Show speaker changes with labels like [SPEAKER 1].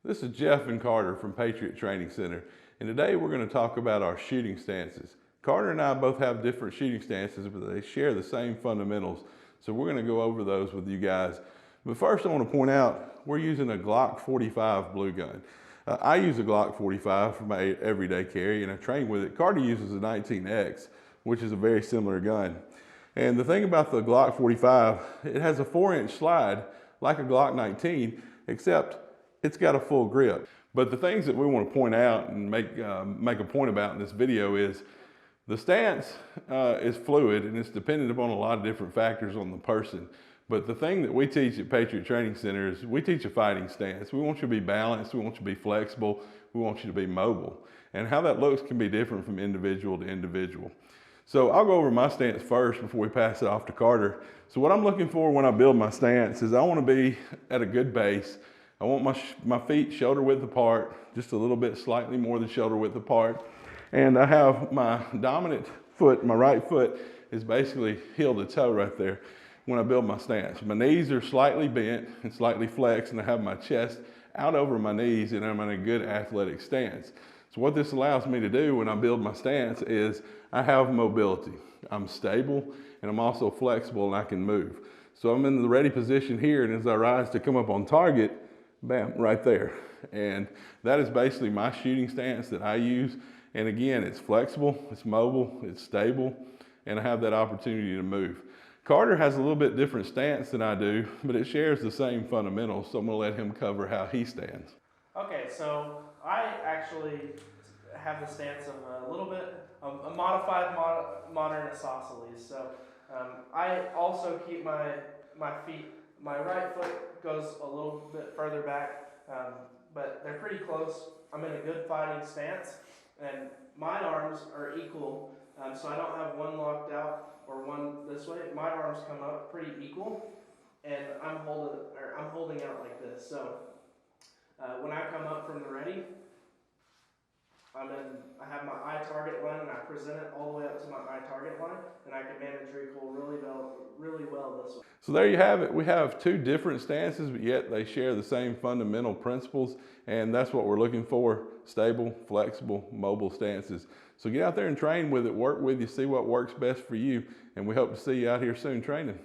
[SPEAKER 1] This is Jeff and Carter from Patriot Training Center, and today we're going to talk about our shooting stances. Carter and I both have different shooting stances, but they share the same fundamentals, so we're going to go over those with you guys. But first I want to point out, we're using a Glock 45 blue gun. I use a Glock 45 for my everyday carry, and I train with it. Carter uses a 19X, which is a very similar gun. And the thing about the Glock 45, it has a 4-inch slide like a Glock 19, except it's got a full grip. But the things that we want to point out and make a point about in this video is the stance is fluid and it's dependent upon a lot of different factors on the person. But the thing that we teach at Patriot Training Center is we teach a fighting stance. We want you to be balanced, we want you to be flexible, we want you to be mobile. And how that looks can be different from individual to individual. So I'll go over my stance first before we pass it off to Carter. So what I'm looking for when I build my stance is I want to be at a good base. I want my feet shoulder width apart, just a little bit slightly more than shoulder width apart. And I have my dominant foot, my right foot is basically heel to toe right there when I build my stance. My knees are slightly bent and slightly flexed, and I have my chest out over my knees, and I'm in a good athletic stance. So what this allows me to do when I build my stance is I have mobility. I'm stable and I'm also flexible and I can move. So I'm in the ready position here, and as I rise to come up on target, bam, right there. And that is basically my shooting stance that I use. And again, it's flexible, it's mobile, it's stable, and I have that opportunity to move. Carter has a little bit different stance than I do, but it shares the same fundamentals, so I'm gonna let him cover how he stands.
[SPEAKER 2] Okay, so I actually have the stance of a little bit of a modified modern isosceles. So I also keep my feet, my right foot goes a little bit further back, but they're pretty close. I'm in a good fighting stance, and my arms are equal, so I don't have one locked out or one this way. My arms come up pretty equal, and I'm holding out like this. So when I come up from the ready, I have my eye target line, and I present it all the way up to my eye target line, and I can manage recoil really well this way.
[SPEAKER 1] So there you have it. We have two different stances, but yet they share the same fundamental principles, and that's what we're looking for: stable, flexible, mobile stances. So get out there and train with it, work with you, see what works best for you, and we hope to see you out here soon training.